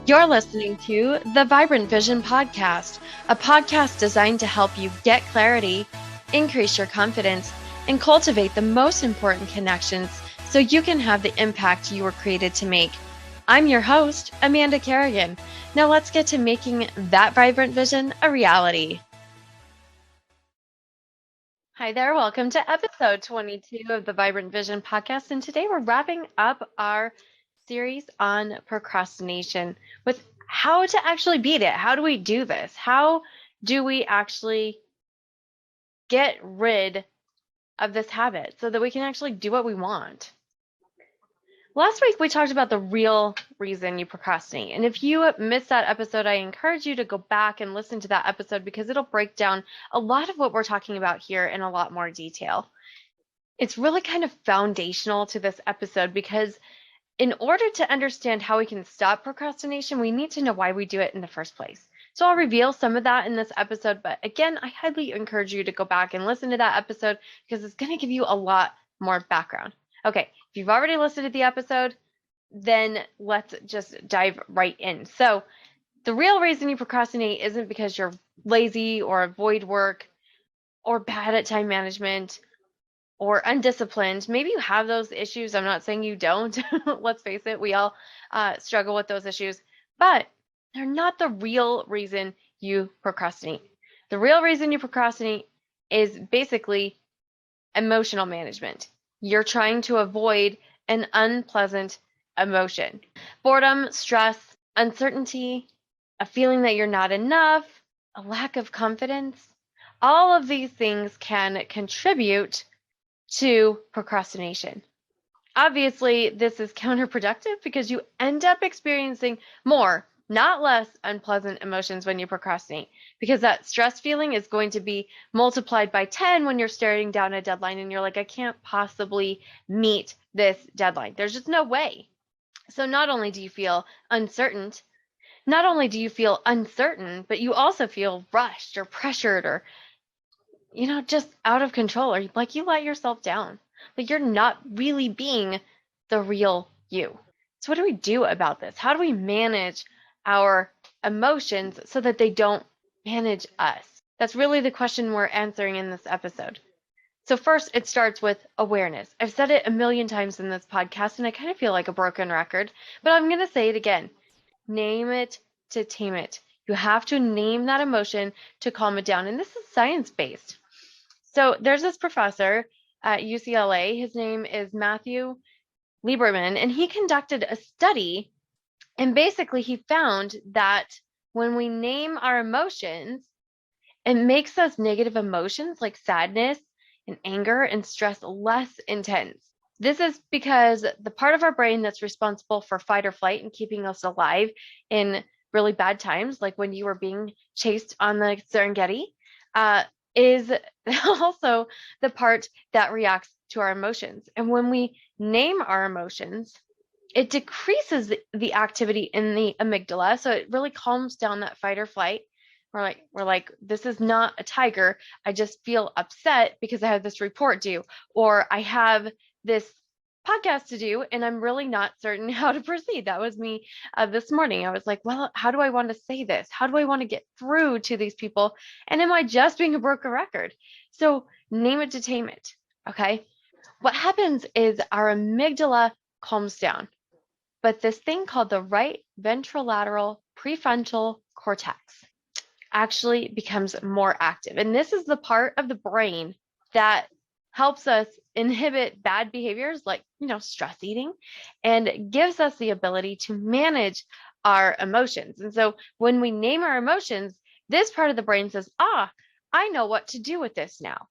You're listening to the Vibrant Vision Podcast, a podcast designed to help you get clarity, increase your confidence, and cultivate the most important connections so you can have the impact you were created to make. I'm your host, Amanda Kerrigan. Now let's get to making that vibrant vision a reality. Hi there, welcome to episode 22 of the Vibrant Vision Podcast, and today we're wrapping up our series on procrastination with how to actually beat it. How do we do this? How do we actually get rid of this habit so that we can actually do what we want? Last week, we talked about the real reason you procrastinate. And if you missed that episode, I encourage you to go back and listen to that episode because it'll break down a lot of what we're talking about here in a lot more detail. It's really kind of foundational to this episode because in order to understand how we can stop procrastination, we need to know why we do it in the first place. So I'll reveal some of that in this episode, but again, I highly encourage you to go back and listen to that episode because it's going to give you a lot more background. Okay, if you've already listened to the episode, then let's just dive right in. So the real reason you procrastinate isn't because you're lazy or avoid work or bad at time management or undisciplined. Maybe you have those issues. I'm not saying you don't. Let's face it, we all struggle with those issues, but they're not the real reason you procrastinate. The real reason you procrastinate is basically emotional management. You're trying to avoid an unpleasant emotion. Boredom, stress, uncertainty, a feeling that you're not enough, a lack of confidence. All of these things can contribute to procrastination. Obviously, this is counterproductive because you end up experiencing more, not less, unpleasant emotions when you procrastinate, because that stress feeling is going to be multiplied by 10 when you're staring down a deadline and you're like, I can't possibly meet this deadline. There's just no way. So not only do you feel uncertain, but you also feel rushed or pressured or just out of control, or like you let yourself down. Like you're not really being the real you. So what do we do about this? How do we manage our emotions so that they don't manage us? That's really the question we're answering in this episode. So first, it starts with awareness. I've said it a million times in this podcast, and I kind of feel like a broken record, but I'm going to say it again. Name it to tame it. You have to name that emotion to calm it down, and this is science-based. So there's this professor at UCLA, his name is Matthew Lieberman, and he conducted a study, and basically he found that when we name our emotions, it makes those negative emotions like sadness and anger and stress less intense. This is because the part of our brain that's responsible for fight or flight and keeping us alive in really bad times, like when you were being chased on the Serengeti, is also the part that reacts to our emotions. And when we name our emotions, it decreases the activity in the amygdala. So it really calms down that fight or flight. We're like, this is not a tiger. I just feel upset because I have this report due, or I have this podcast to do and I'm really not certain how to proceed. That was me this morning. I was like, well, how do I want to say this? How do I want to get through to these people? And am I just being a broken record? So name it to tame it. Okay. What happens is our amygdala calms down, but this thing called the right ventrolateral prefrontal cortex actually becomes more active. And this is the part of the brain that helps us inhibit bad behaviors like, stress eating, and gives us the ability to manage our emotions. And so when we name our emotions, this part of the brain says, I know what to do with this now.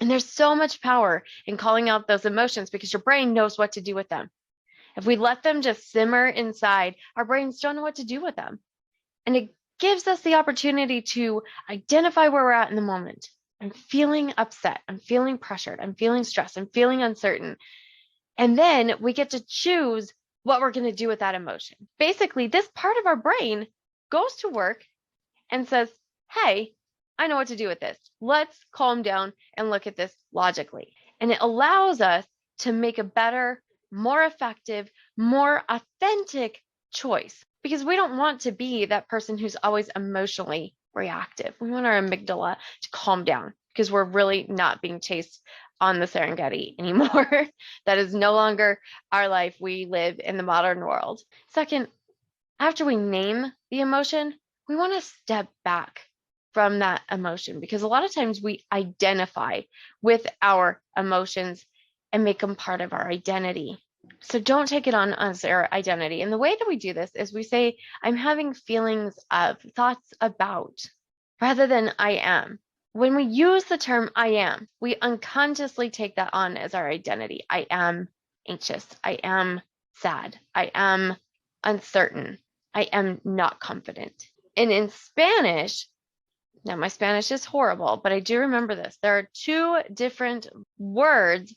And there's so much power in calling out those emotions because your brain knows what to do with them. If we let them just simmer inside, our brains don't know what to do with them. And it gives us the opportunity to identify where we're at in the moment. I'm feeling upset. I'm feeling pressured. I'm feeling stressed. I'm feeling uncertain. And then we get to choose what we're going to do with that emotion. Basically, this part of our brain goes to work and says, hey, I know what to do with this. Let's calm down and look at this logically. And it allows us to make a better, more effective, more authentic choice because we don't want to be that person who's always emotionally reactive. We want our amygdala to calm down because we're really not being chased on the Serengeti anymore. That is no longer our life. We live in the modern world. Second, after we name the emotion, we want to step back from that emotion because a lot of times we identify with our emotions and make them part of our identity. So don't take it on as our identity. And the way that we do this is we say, I'm having feelings of, thoughts about, rather than I am. When we use the term I am, we unconsciously take that on as our identity. I am anxious. I am sad. I am uncertain. I am not confident. And in Spanish, now my Spanish is horrible, but I do remember this. There are two different words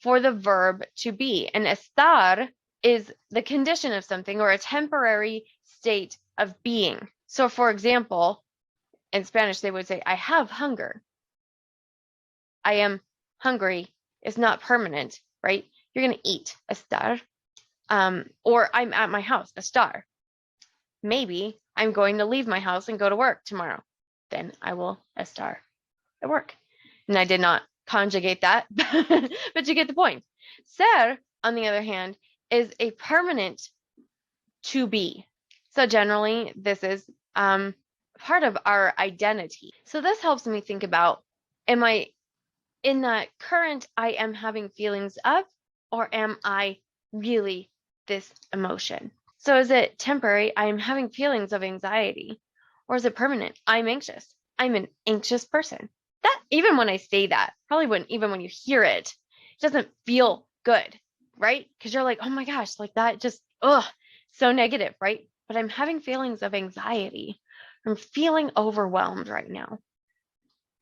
for the verb to be. And estar is the condition of something or a temporary state of being. So for example, in Spanish, they would say, I have hunger. I am hungry is not permanent, right? You're going to eat, estar. Or I'm at my house, estar. Maybe I'm going to leave my house and go to work tomorrow. Then I will estar at work. And I did not conjugate that, but you get the point. Ser, on the other hand, is a permanent to be. So generally, this is part of our identity. So this helps me think about, am I in that current I am having feelings of, or am I really this emotion? So is it temporary? I am having feelings of anxiety, or is it permanent? I'm anxious. I'm an anxious person. That, even when I say that, probably wouldn't, even when you hear it, it doesn't feel good, right? Because you're like, oh my gosh, like that just, so negative, right? But I'm having feelings of anxiety. I'm feeling overwhelmed right now.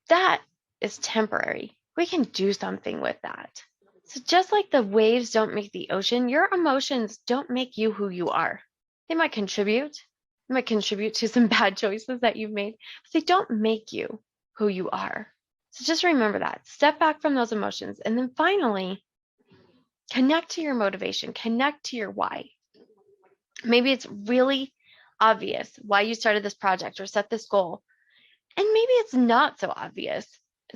That is temporary. We can do something with that. So just like the waves don't make the ocean, your emotions don't make you who you are. They might contribute. They might contribute to some bad choices that you've made, but they don't make you who you are. So just remember that. Step back from those emotions. And then finally, connect to your motivation. Connect to your why. Maybe it's really obvious why you started this project or set this goal. And maybe it's not so obvious.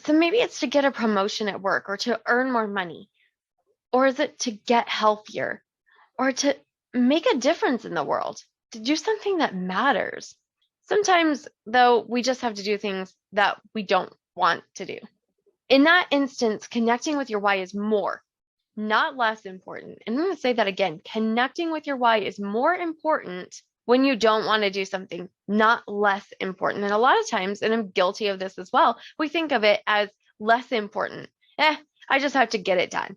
So maybe it's to get a promotion at work or to earn more money. Or is it to get healthier or to make a difference in the world, to do something that matters? Sometimes, though, we just have to do things that we don't want to do. In that instance, connecting with your why is more, not less important. And I'm going to say that again. Connecting with your why is more important when you don't want to do something, not less important. And a lot of times, and I'm guilty of this as well, we think of it as less important. I just have to get it done.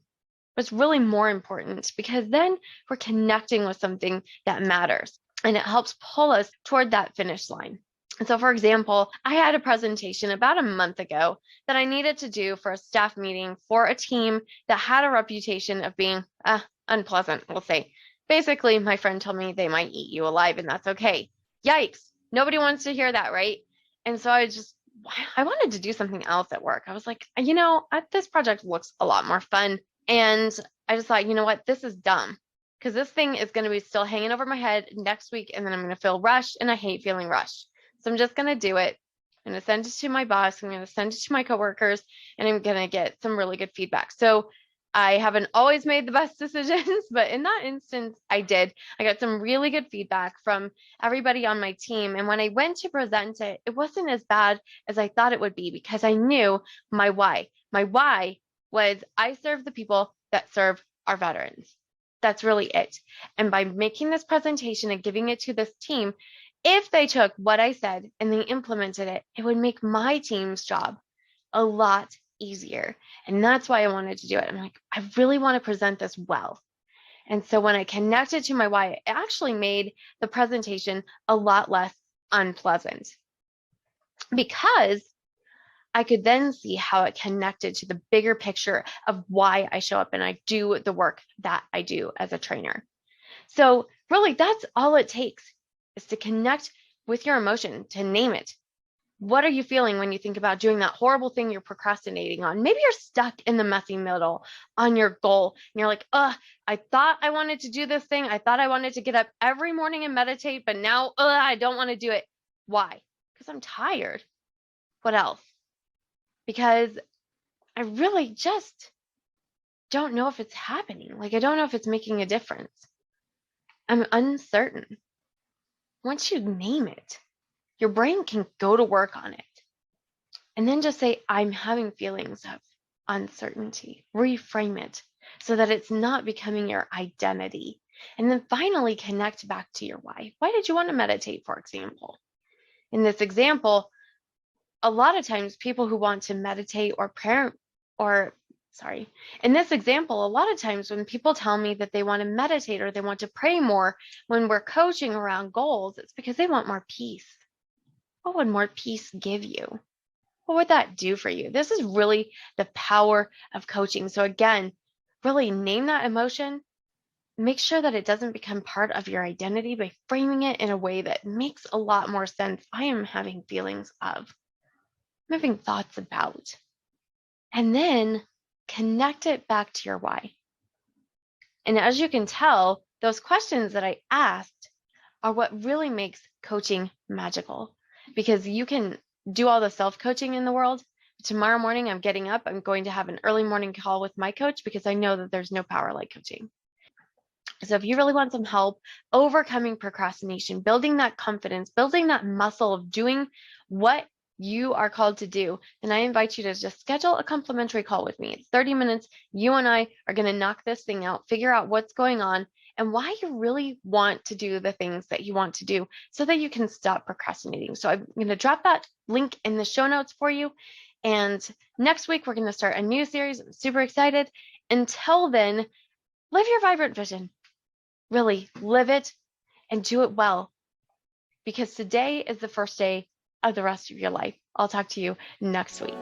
But it's really more important because then we're connecting with something that matters and it helps pull us toward that finish line. And so, for example, I had a presentation about a month ago that I needed to do for a staff meeting for a team that had a reputation of being unpleasant, we'll say. Basically, my friend told me they might eat you alive, and that's okay. Yikes. Nobody wants to hear that, right? And so I wanted to do something else at work. I was like, this project looks a lot more fun. And I just thought, you know what? This is dumb because this thing is going to be still hanging over my head next week, and then I'm going to feel rushed, and I hate feeling rushed. So I'm just going to do it. I'm going to send it to my boss. I'm going to send it to my coworkers, and I'm going to get some really good feedback. So I haven't always made the best decisions, but in that instance, I did. I got some really good feedback from everybody on my team. And when I went to present it, it wasn't as bad as I thought it would be because I knew my why. My why was I serve the people that serve our veterans. That's really it. And by making this presentation and giving it to this team, if they took what I said and they implemented it, it would make my team's job a lot easier. And that's why I wanted to do it. I'm like, I really want to present this well. And so when I connected to my why, it actually made the presentation a lot less unpleasant because I could then see how it connected to the bigger picture of why I show up and I do the work that I do as a trainer. So really, that's all it takes is to connect with your emotion, to name it, What are you feeling when you think about doing that horrible thing you're procrastinating on? Maybe you're stuck in the messy middle on your goal and you're like, I thought I wanted to do this thing. I thought I wanted to get up every morning and meditate, but now, I don't want to do it. Why? Because I'm tired. What else? Because I really just don't know if it's happening. Like, I don't know if it's making a difference. I'm uncertain. Once you name it, your brain can go to work on it. And then just say, I'm having feelings of uncertainty. Reframe it so that it's not becoming your identity. And then finally connect back to your why. Why did you want to meditate, for example? In this example, a lot of times people who want to meditate or pray, in this example, a lot of times when people tell me that they want to meditate or they want to pray more when we're coaching around goals, it's because they want more peace. What would more peace give you? What would that do for you? This is really the power of coaching. So again, really name that emotion. Make sure that it doesn't become part of your identity by framing it in a way that makes a lot more sense. I am having feelings of, I'm having thoughts about. And then connect it back to your why. And as you can tell, those questions that I asked are what really makes coaching magical, because you can do all the self-coaching in the world. Tomorrow morning, I'm getting up. I'm going to have an early morning call with my coach because I know that there's no power like coaching. So if you really want some help overcoming procrastination, building that confidence, building that muscle of doing what you are called to do, then I invite you to just schedule a complimentary call with me. It's 30 minutes. You and I are going to knock this thing out, figure out what's going on and why you really want to do the things that you want to do so that you can stop procrastinating. So I'm going to drop that link in the show notes for you. And next week, we're going to start a new series. I'm super excited. Until then, live your vibrant vision. Really live it and do it well, because today is the first day of the rest of your life. I'll talk to you next week.